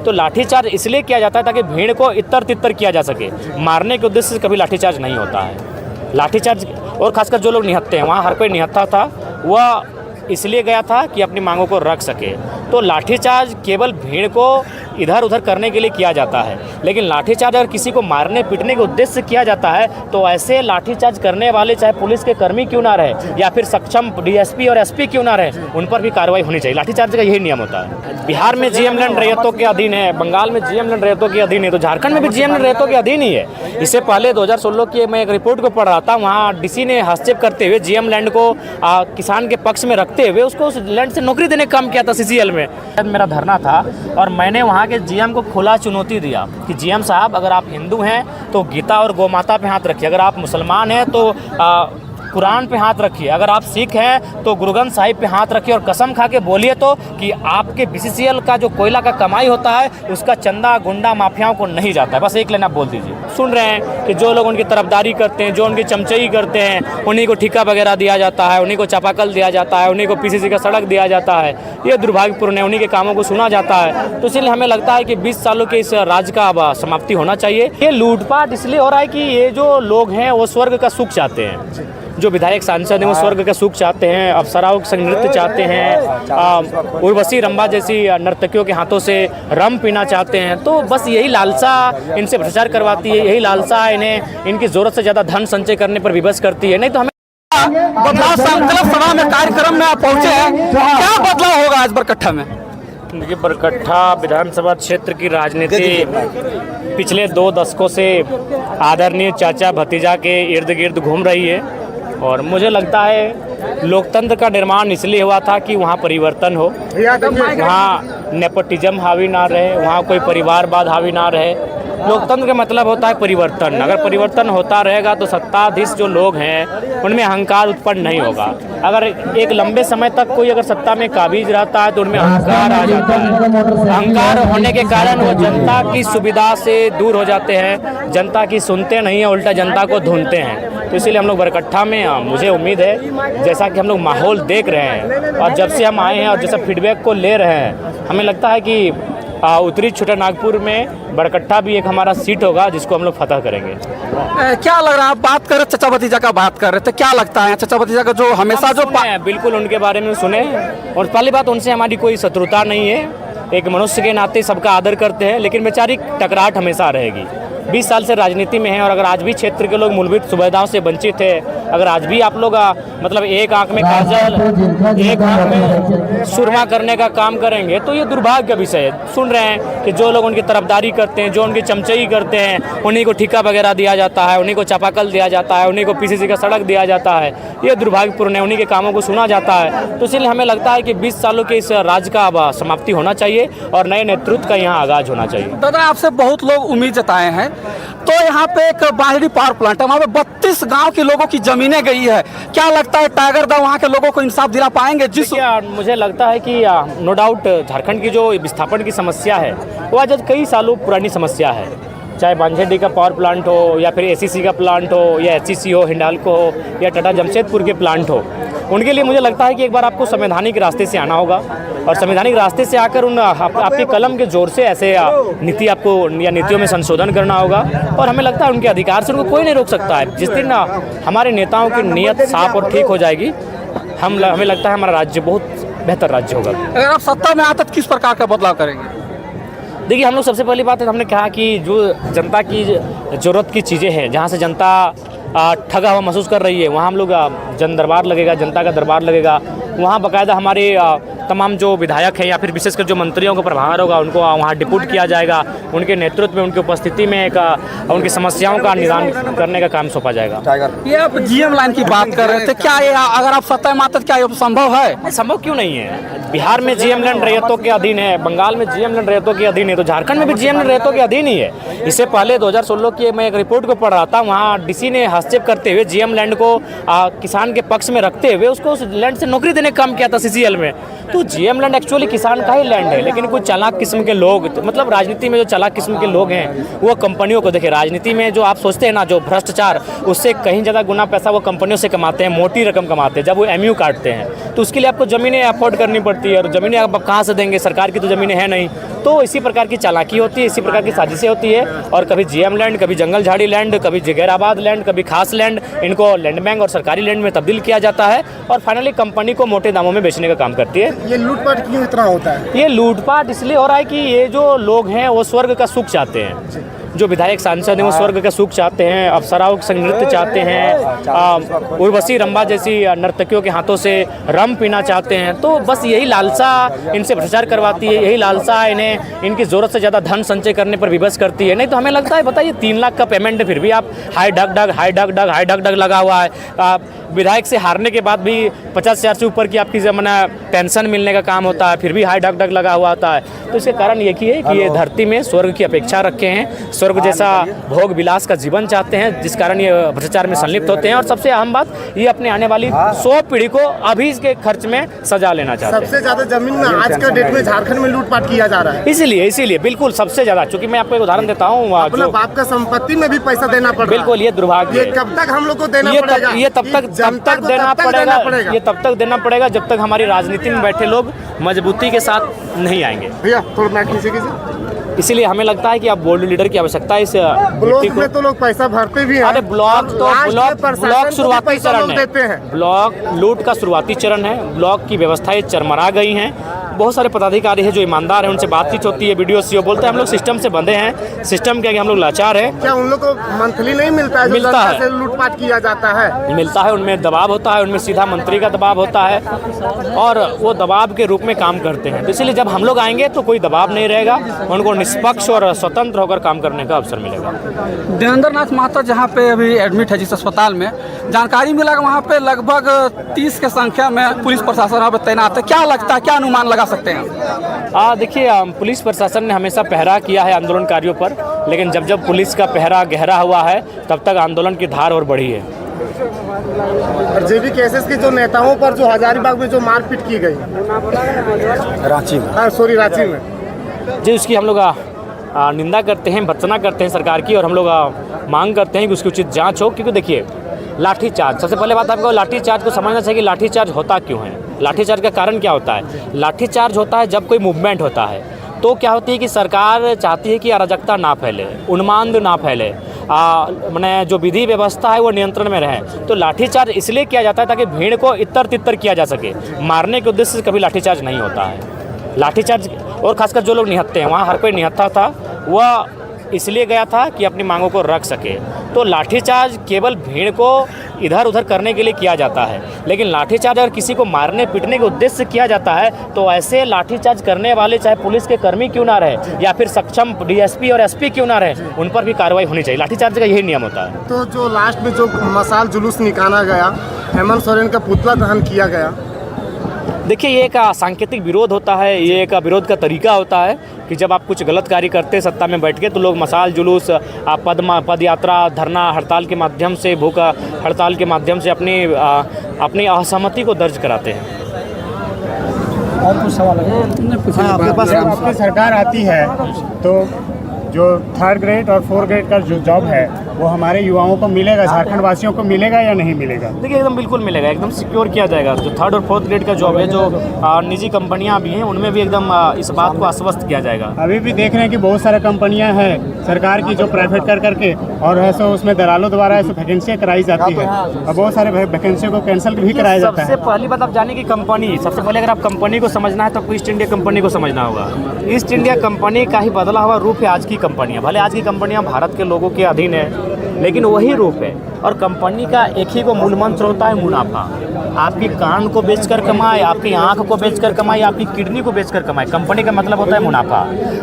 तो लाठीचार्ज इसलिए किया जाता है ताकि भीड़ को इतर तितर किया जा सके। मारने के उद्देश्य से कभी लाठीचार्ज नहीं होता है। लाठीचार्ज और खासकर जो लोग निहत्ते हैं, वहाँ हर कोई निहत्था था, वह इसलिए गया था कि अपनी मांगों को रख सके। तो लाठीचार्ज केवल भीड़ को इधर उधर करने के लिए किया जाता है, लेकिन लाठीचार्ज अगर किसी को मारने पीटने के उद्देश्य से किया जाता है तो ऐसे लाठीचार्ज करने वाले चाहे पुलिस के कर्मी क्यों ना रहे या फिर सक्षम डीएसपी और एसपी क्यों ना रहे, उन पर भी कार्रवाई होनी चाहिए। लाठीचार्ज का यही नियम होता है। बिहार में जीएम लैंड रैयतों के अधीन है, बंगाल में जीएम लैंड रैयतों के अधीन है, तो झारखंड में भी जीएम लैंड रैयतों के अधीन ही है। इससे पहले 2016 की मैं एक रिपोर्ट को पढ़ रहा था, वहाँ डीसी ने हस्तक्षेप करते हुए जीएम लैंड को किसान के पक्ष में रखते हुए उसको उस लैंड से नौकरी देने का काम किया था सीसीएल में। मेरा धरना था और मैंने वहाँ के जीएम को खुला चुनौती दिया कि जीएम साहब, अगर आप हिंदू हैं तो गीता और गोमाता पे हाथ रखिए, अगर आप मुसलमान हैं तो कुरान पे हाथ रखिए, अगर आप सिख हैं तो गुरु ग्रंथ साहिब पे हाथ रखिए और कसम खा के बोलिए तो कि आपके बीसीसीएल का जो कोयला का कमाई होता है उसका चंदा गुंडा माफियाओं को नहीं जाता है। बस एक लाइन आप बोल दीजिए। सुन रहे हैं कि जो लोग उनकी तरफदारी करते हैं, जो उनकी चमचई करते हैं, उन्हीं को ठेका वगैरह दिया जाता है, उन्हीं को चापाकल दिया जाता है, उन्हीं को पीसीसी का सड़क दिया जाता है। ये दुर्भाग्यपूर्ण है, उन्हीं के कामों को सुना जाता है। तो इसलिए हमें लगता है कि 20 सालों के इस राज का अब समाप्ति होना चाहिए। ये लूटपाट इसलिए हो रहा है कि ये जो लोग हैं वो स्वर्ग का सुख चाहते हैं, जो विधायक सांसद हैं वो स्वर्ग का सुख चाहते हैं, अप्सराओं के संग नृत्य चाहते हैं, उर्वशी रंभा जैसी नर्तकियों के हाथों से रम पीना चाहते हैं। तो बस यही लालसा इनसे भ्रष्टाचार करवाती है, यही लालसा इन्हें इनकी जरूरत से ज़्यादा धन संचय करने पर विवश करती है। नहीं तो हमें बदलाव संकल्प सभा में कार्यक्रम में आप पहुंचे हैं, क्या बदलाव होगा आज बरकट्ठा में? देखिए, बरकट्ठा विधानसभा क्षेत्र की राजनीति पिछले 2 दशकों से आदरणीय चाचा भतीजा के इर्द गिर्द घूम रही है और मुझे लगता है लोकतंत्र का निर्माण इसलिए हुआ था कि वहाँ परिवर्तन हो, वहाँ नेपोटिज्म हावी ना रहे, वहाँ कोई परिवारवाद हावी ना रहे। लोकतंत्र का मतलब होता है परिवर्तन। अगर परिवर्तन होता रहेगा तो सत्ताधीश जो लोग हैं उनमें अहंकार उत्पन्न नहीं होगा। अगर एक लंबे समय तक कोई अगर सत्ता में काबिज रहता है तो उनमें अहंकार आ जाता है। अहंकार होने के कारण वो जनता की सुविधा से दूर हो जाते हैं, जनता की सुनते नहीं है, उल्टा जनता को धुनते हैं। तो इसीलिए हम लोग बरकट्ठा में मुझे उम्मीद है, जैसा कि हम लोग माहौल देख रहे हैं और जब से हम आए हैं और जैसा फीडबैक को ले रहे हैं, हमें लगता है कि उत्तरी छोटा नागपुर में बरकट्ठा भी एक हमारा सीट होगा जिसको हम लोग फतह करेंगे। क्या लग रहा है, आप बात कर रहे चचा भतीजा का बात कर रहे थे, क्या लगता है चचा भतीजा का जो हमेशा जो बिल्कुल उनके बारे में सुने और पहली बात उनसे हमारी कोई शत्रुता नहीं है, एक मनुष्य के नाते सबका आदर करते हैं, लेकिन वैचारिक टकराहट हमेशा रहेगी। 20 साल से राजनीति में हैं और अगर आज भी क्षेत्र के लोग मूलभूत सुविधाओं से वंचित है, अगर आज भी आप लोग मतलब एक आंख में काजल एक आंख में सुरमा करने का काम करेंगे तो ये दुर्भाग्य का विषय है। सुन रहे हैं कि जो लोग उनकी तरफदारी करते हैं, जो उनकी चमचई करते हैं, उन्हीं को ठेका वगैरह दिया जाता है, उन्हीं को चापाकल दिया जाता है, उन्हीं को पीसीसी का सड़क दिया जाता है। ये दुर्भाग्यपूर्ण है, उन्हीं के कामों को सुना जाता है। तो इसलिए हमें लगता है कि 20 सालों के इस राज का अब समाप्ति होना चाहिए और नए नेतृत्व का यहाँ आगाज होना चाहिए। दादा, आपसे बहुत लोग उम्मीद जताए हैं, तो यहाँ पे एक बाहरी पावर प्लांट है, वहाँ पे 32 गांव के लोगों की जमीनें गई है। क्या लगता है टाइगर दा वहाँ के लोगों को इंसाफ दिला पाएंगे? मुझे लगता है कि नो डाउट झारखंड की जो विस्थापन की समस्या है वो आज कई सालों पुरानी समस्या है। चाहे बांझेडी का पावर प्लांट हो या फिर एसीसी का प्लांट हो या एचसीसी हो, हिंडाल्को हो या टाटा जमशेदपुर के प्लांट हो, उनके लिए मुझे लगता है कि एक बार आपको संवैधानिक रास्ते से आना होगा और संवैधानिक रास्ते से आकर उन आपके कलम के जोर से ऐसे नीति आपको या नीतियों में संशोधन करना होगा और हमें लगता है उनके अधिकार से उनको कोई नहीं रोक सकता है। जिस दिन हमारे नेताओं की नीयत साफ और ठीक हो जाएगी, हमें लगता है हमारा राज्य बहुत बेहतर राज्य होगा। अगर आप सत्ता में आते तो किस प्रकार का बदलाव करेंगे? देखिए, हम लोग सबसे पहली बात है, हमने कहा कि जो जनता की ज़रूरत की चीज़ें हैं, जहाँ से जनता ठगा हुआ महसूस कर रही है, वहाँ हम लोग जन दरबार लगेगा, जनता का दरबार लगेगा। वहाँ बाकायदा हमारे तमाम जो विधायक हैं या फिर विशेषकर जो मंत्रियों को प्रभार होगा उनको वहाँ डिप्यूट किया जाएगा, उनके नेतृत्व में, उनकी उपस्थिति में उनकी समस्याओं का निदान करने का काम सौंपा जाएगा। ये आप जीएम लाइन की बात कर रहे थे, क्या ये अगर आप सत्ता में आते तो क्या ये संभव है? संभव क्यों नहीं है? बिहार में जीएम लैंड रैयतों के अधीन है, बंगाल में जीएम लैंड रैयतों के अधीन है, तो झारखंड में भी जीएम लैंड रैयतों के अधीन ही है। इससे पहले 2016 की मैं एक रिपोर्ट को पढ़ रहा था, वहाँ डीसी ने हस्तक्षेप करते हुए जीएम लैंड को किसान के पक्ष में रखते हुए उसको उस लैंड से नौकरी देने मैंने काम किया था CCL में। तो GM लैंड एक्चुअली किसान का ही लैंड है, लेकिन कुछ चालाक किस्म के लोग, मतलब राजनीति में जो चालाक किस्म के लोग हैं वो कंपनियों को, देखिए राजनीति में जो आप सोचते हैं ना, जो भ्रष्टाचार, उससे कहीं ज़्यादा गुना पैसा वो कंपनियों से कमाते हैं, मोटी रकम कमाते हैं। जब वो MU काटते हैं तो उसके लिए आपको ज़मीनें अफोर्ड करनी पड़ती है, और ज़मीनें आप कहाँ से देंगे, सरकार की तो ज़मीनें हैं नहीं। तो इसी प्रकार की चालाकी होती है, इसी प्रकार की साजिशें होती है, और कभी GM लैंड, कभी जंगल झाड़ी लैंड, कभी जगैराबाद लैंड, कभी खास लैंड, इनको लैंड बैंक और सरकारी लैंड में तब्दील किया जाता है, और फाइनली कंपनी को मोटे दामों में बेचने का काम करती है। ये लूटपाट क्यों इतना होता है? ये लूटपाट इसलिए हो रहा है कि ये जो लोग हैं वो स्वर्ग का सुख चाहते हैं। जो विधायक सांसद हैं वो स्वर्ग का सुख चाहते हैं, अप्सराओं के संग नृत्य चाहते हैं, उर्वशी रंभा जैसी नर्तकियों के हाथों से रम पीना चाहते हैं। तो बस यही लालसा इनसे भ्रष्टाचार करवाती है, यही लालसा इन्हें इनकी ज़रूरत से ज़्यादा धन संचय करने पर विवश करती है। नहीं तो हमें लगता है, बताइए 3 लाख का पेमेंट है, फिर भी आप हाई डग डग लगा हुआ है। विधायक से हारने के बाद भी 50,000 से ऊपर की आपकी जमाना पेंशन मिलने का काम होता है, फिर भी हाई डग लगा हुआ होता है। तो इसके कारण ये है कि ये धरती में स्वर्ग की अपेक्षा रखे हैं, स्वर्ग जैसा भोग विलास का जीवन चाहते हैं, जिस कारण ये भ्रष्टाचार में संलिप्त होते हैं। और सबसे अहम बात, ये अपने आने वाली 100 पीढ़ी को अभी इसके खर्च में सजा लेना चाहते हैं। सबसे ज्यादा जमीन में आज का डेट में झारखंड में लूटपाट किया जा रहा है। इसीलिए बिल्कुल सबसे ज्यादा, चूंकि मैं आपको एक उदाहरण देता हूँ, अपना बाप का संपत्ति में भी पैसा देना पड़ रहा है। बिल्कुल, ये दुर्भाग्य ये कब तक हम लोग को देना पड़ेगा? ये तब तक देना पड़ेगा जब तक हमारी राजनीति में बैठे लोग मजबूती के साथ नहीं आएंगे। भैया थोड़ा मैच नीचे कीजिए। इसीलिए हमें लगता है कि अब बोल्ड लीडर की आवश्यकता है इस ब्लॉक में तो लोग पैसा भरते भी हैं। अरे ब्लॉक शुरुआती चरण है, ब्लॉक लूट का शुरुआती चरण है। ब्लॉक की व्यवस्थाएं चरमरा गई हैं। बहुत सारे पदाधिकारी हैं जो ईमानदार हैं, उनसे बातचीत होती है, BDO CO बोलते हैं हम लोग सिस्टम से बंधे हैं, सिस्टम के आगे हम लोग लाचार हैं। क्या उन लोग को मंथली नहीं मिलता है? मिलता है, से लूटपाट किया जाता है। मिलता है, उनमें दबाव होता है, उनमें सीधा मंत्री का दबाव होता है, और वो दबाव के रूप में काम करते हैं। तो इसलिए जब हम लोग आएंगे तो कोई दबाव नहीं रहेगा, उनको निष्पक्ष और स्वतंत्र होकर काम करने का अवसर मिलेगा। देवेंद्र नाथ महतो जहाँ पे अभी एडमिट है जिस अस्पताल में, जानकारी मिला कि वहाँ पे लगभग 30 के संख्या में पुलिस प्रशासन वहाँ पे तैनात है। क्या लगता है, क्या अनुमान लगा सकते हैं? देखिए, पुलिस प्रशासन ने हमेशा पहरा किया है आंदोलनकारियों पर, लेकिन जब पुलिस का पहरा गहरा हुआ है तब तक आंदोलन की धार और बढ़ी है। और JB केसेस के जो नेताओं पर जो हजारीबाग में जो मारपीट की गई, रांची में, जी, उसकी हम लोग निंदा करते हैं, भर्त्सना करते हैं सरकार की, और हम लोग मांग करते हैं कि उसकी उचित जांच हो। क्योंकि देखिए, लाठीचार्ज, सबसे पहले बात आपको लाठीचार्ज को समझना चाहिए कि लाठीचार्ज होता क्यों है। लाठीचार्ज का कारण क्या होता है? लाठीचार्ज होता है जब कोई मूवमेंट होता है, तो क्या होती है कि सरकार चाहती है कि अराजकता ना फैले, उन्माद ना फैले, मैंने जो विधि व्यवस्था है वो नियंत्रण में रहे। तो लाठीचार्ज इसलिए किया जाता है ताकि भीड़ को इतर तितर किया जा सके। मारने के उद्देश्य से कभी लाठीचार्ज नहीं होता है। लाठीचार्ज, और खासकर जो लोग निहत्ते हैं, वहाँ हर कोई निहत्था था, वह इसलिए गया था कि अपनी मांगों को रख सके। तो लाठीचार्ज केवल भीड़ को इधर उधर करने के लिए किया जाता है, लेकिन लाठीचार्ज अगर किसी को मारने पीटने के उद्देश्य से किया जाता है तो ऐसे लाठीचार्ज करने वाले, चाहे पुलिस के कर्मी क्यों ना रहे या फिर सक्षम DSP और SP क्यों ना रहे, उन पर भी कार्रवाई होनी चाहिए। लाठीचार्ज का यही नियम होता है। तो जो लास्ट में जो मसाल जुलूस निकाला गया, हेमंत सोरेन का पुतला दहन किया गया, देखिए, ये एक सांकेतिक विरोध होता है, ये एक विरोध का तरीका होता है कि जब आप कुछ गलत कार्य करते हैं सत्ता में बैठ के, तो लोग मसाल जुलूस, पद यात्रा, धरना हड़ताल के माध्यम से, भूख हड़ताल के माध्यम से अपनी असहमति को दर्ज कराते हैं। और कुछ सवाल है? आपके पास आपकी सरकार आती है तो जो 3rd ग्रेड और 4th ग्रेड का जो जॉब है वो हमारे युवाओं को मिलेगा, झारखंड वासियों को मिलेगा या नहीं मिलेगा? देखिए, एकदम बिल्कुल मिलेगा, एकदम सिक्योर किया जाएगा। जो 3rd और 4th ग्रेड का जॉब है, जो निजी कंपनियां भी हैं, उनमें भी एकदम इस बात को आश्वस्त किया जाएगा। अभी भी देख रहे हैं कि बहुत सारे कंपनियां हैं सरकार की जो प्राइवेट कर करके, और ऐसा उसमें दलालों द्वारा ऐसे वैकेंसियाँ कराई जाती है, और बहुत सारे वैकेंसियों को कैंसिल भी कराया जाता है। सबसे पहली बात आप जाने की कंपनी, सबसे पहले अगर आप कंपनी को समझना है तो आपको ईस्ट इंडिया कंपनी को समझना होगा। ईस्ट इंडिया कंपनी का ही बदला हुआ रूप है आज की कंपनियाँ। भले आज की कंपनियाँ भारत के लोगों के अधीन है, लेकिन वही रूप है। और कंपनी का एक ही को मूल मंत्र होता है मुनाफा। आपकी कान को बेचकर कमाए, आपकी आंख को बेचकर कमाए, आपकी किडनी को बेचकर कमाए, कंपनी का मतलब होता है मुनाफा।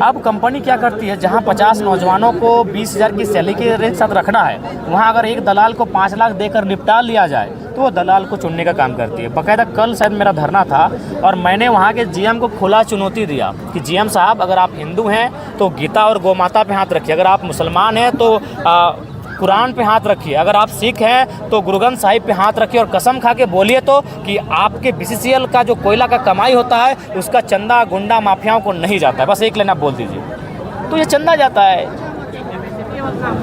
अब कंपनी क्या करती है, जहां 50 नौजवानों को 20,000 की सैलरी के रेट साथ रखना है, वहां अगर एक दलाल को 5 लाख देकर निपटा लिया जाए तो वो दलाल को चुनने का काम करती है। बाकायदा कल शायद मेरा धरना था और मैंने वहाँ के GM को खुला चुनौती दिया कि GM साहब, अगर आप हिंदू हैं तो गीता और गौ माता पे हाथ रखिए, अगर आप मुसलमान हैं तो कुरान पे हाथ रखिए। अगर आप सिख हैं तो गुरु ग्रंथ साहिब पे हाथ रखिए और कसम खा के बोलिए तो कि आपके BCCL का जो कोयला का कमाई होता है उसका चंदा गुंडा माफियाओं को नहीं जाता है। बस एक लाइन आप बोल दीजिए तो ये चंदा जाता है।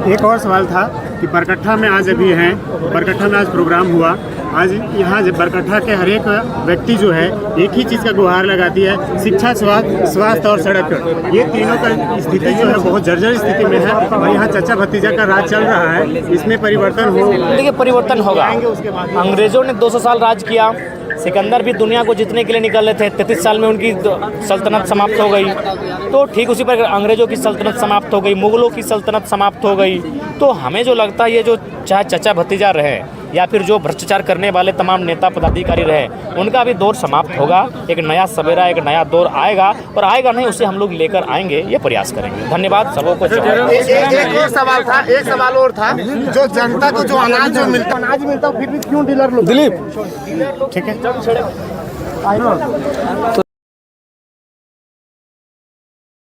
एक और सवाल था कि बरकट्ठा में आज अभी हैं, बरकट्ठा में आज प्रोग्राम हुआ, आज यहाँ बरकट्ठा के हर एक व्यक्ति जो है एक ही चीज़ का गुहार लगाती है, शिक्षा, स्वास्थ्य और सड़क। ये तीनों का स्थिति जो है बहुत जर्जर स्थिति में है और यहाँ चचा भतीजा का राज चल रहा है। इसमें परिवर्तन हो, देखिए परिवर्तन होगा। अंग्रेज़ों ने 200 साल राज किया, सिकंदर भी दुनिया को जीतने के लिए निकले थे, 33 साल में उनकी सल्तनत समाप्त हो गई। तो ठीक उसी पर अंग्रेज़ों की सल्तनत समाप्त हो गई, मुग़लों की सल्तनत समाप्त हो गई। तो हमें जो लगता है ये जो चाहे चचा भतीजा रहे या फिर जो भ्रष्टाचार करने वाले तमाम नेता पदाधिकारी रहे, उनका भी दौर समाप्त होगा। एक नया सवेरा, एक नया दौर आएगा और आएगा नहीं उसे हम लोग लेकर आएंगे, ये प्रयास करेंगे। धन्यवाद सबों को। एक और सवाल था, एक सवाल और था, जो जनता को जो अनाज मिलता फिर भी क्यों डीलर लोग? दिलीप ठीक है। तो